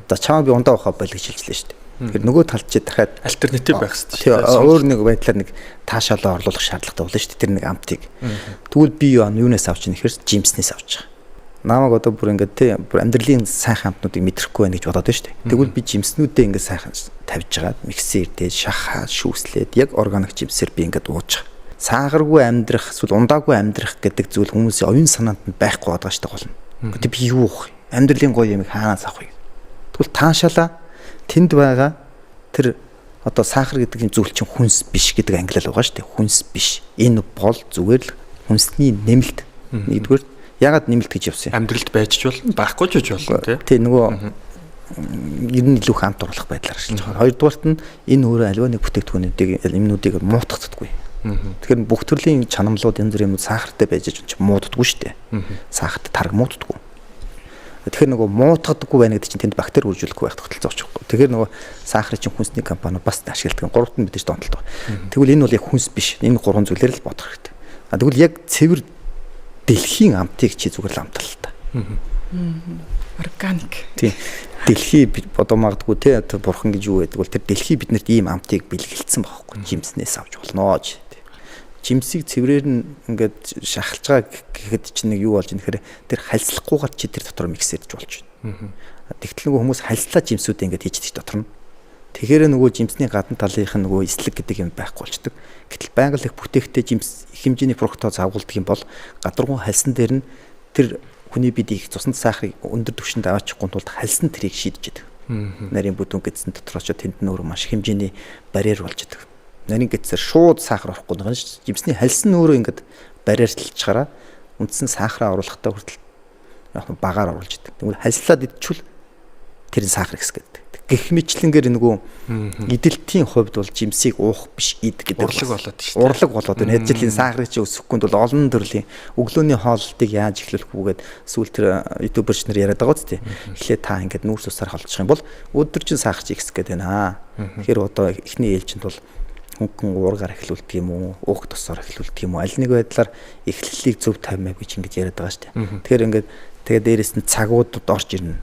За чамаа би ундаа ухаа болиг шилжлээ шүү дээ. Тэгэхээр нөгөө талд чи дахиад альтернатив байх хэрэгтэй шүү дээ. Өөр нэг байдлаар нэг таашаалаа орлуулах шаардлагатай болно шүү дээ. Тэр нэг амтыг. Тэгвэл би юунаас авч ийн гэхээр жимснээс авч байгаа. Намайг одоо бүр ингээд тий бүр амьдралын сайхан амтнуудыг мэдрэхгүй байна гэж бодоод байна шүү дээ. Тэгвэл би жимснүүдээ ингээд сайхан тавьж байгаа. Миксер дээр шахаад шүүслээд яг органик жимсээр би ингээд ууж байгаа. Сахаргүй амьдрах эсвэл ундаагүй амьдрах гэдэг зүйл хүмүүсийн оюун санаанд нь байхгүй байгаа шүү дээ болно. Гэтэ би юу вэ? Амьдралын гоё юмыг хаанаас авах вэ? Тэгвэл таашаалаа тэнд байгаа тэр одоо сахар гэдэг юм зүйл чинь хүнс биш гэдэг ангилал байгаа шүү дээ. Хүнс биш. Энэ бол зүгээр л хүнсний нэмэлт. Нэгдүгээр ягаад нэмэлт гэж явсан юм? Амьдралд байж ч болно, байхгүй ч болно тий нөгөө ер нь илүү их амт орлох байдлаар ажиллаж байгаа. Хоёрдугаарт нь энэ өөрөө аливаа нэг бүтээгдэхүүнүүдийг юмнуудыг муутгахгүй. Тэгэхээр бүх төрлийн чанамлууд янз бүрийн юмуд сахартай байж ч мууддаггүй шүү дээ. Сахарт тарг мууддаггүй. Тэгэхээр нөгөө муутгадаггүй байна гэдэг чинь тэнд бактери үржүүлэхгүй байх тогтолцоо очихгүй. Тэгэхээр нөгөө сахарын чинь хүнсний компаниуд бас ашигладаг. Гуравт нь мэдээж донтолдог. Тэгвэл энэ бол яг хүнс биш. Энэ гурван зүйлээр л бодох хэрэгтэй. Тэгвэл яг цэвэр дэлхийн амтыг чи зүгээр л амтал л та. Органик. Тийм. Дэлхий одоо магадгүй те бурхан гэж юу гэдэг бол тэр дэлхий биднэрт ийм амтыг бэлгэлцсэн байхгүй. Жимснээс авч болноо ч. Жимсийг цэврээр нь ингээд шахалж байгаа гэхэд чинь нэг юу болж юм гэхээр тэр хальслахгүйгээр чи тэр дотор миксэрж болж байна. Тэгтэл нөгөө хүмүүс хальслаа жимсүүдээ ингээд хийждэг дотор нь. Тэгэхээр нөгөө жимсний гадна талынх нь нөгөө эслэг гэдэг юм байхгүй болчдөг. Гэтэл байгаль их бүтээгтэй жимс их хэмжээний фруктоз агуулдаг юм бол гадаргуу хальсан дээр нь тэр хүний бид их цуснд сахарыг өндөр түвшинд аваачихгүй тулд хальсан тэрийг шийдэж идэг. Нарийн бүдүүн гэдсэн дотор очоод тэнд нь өөрөө маш хэмжээний барьер болж идэг. Нарийн гэдсээр шууд сахар орохгүй нэг нь жимсний хальсан өөрөө ингээд барьерталчаараа үндсэн сахараа оруулахтаа хүртэл яг багаар оруулж идэг. Тэгвэл хальслаад идчихвэл тэр нь сахар хэсгээд. Гэх мэтлэнгээр нөгөө эдэлтийн хувьд бол жимсийг уух биш ид гэдэг урлаг болоод шүү дээ. Урлаг болоод байна. Ядчилын сахарыг чи өсөхгүй бол олон төрлийн өглөөний хооллолтыг яаж эхлүүлэхгүйгээд сүүл тэр ютуберч нар яриад байгаа үстэй. Эхлээд та ингээд нүүрс усаар холдчих юм бол өдөр чин сахар чи ихсэх гээд байна. Тэгэхээр одоо эхний ээлжинд бол хөнгөн уургаар эхлүүлдэг юм уу, уух тосоор эхлүүлдэг юм уу? Аль нэг байдлаар эхлэлийг зөв тавьмаа гэж ингэж яриад байгаа шүү дээ. Тэгэхээр ингээд тэгээ дээрэс нь цагуудад орж ирнэ.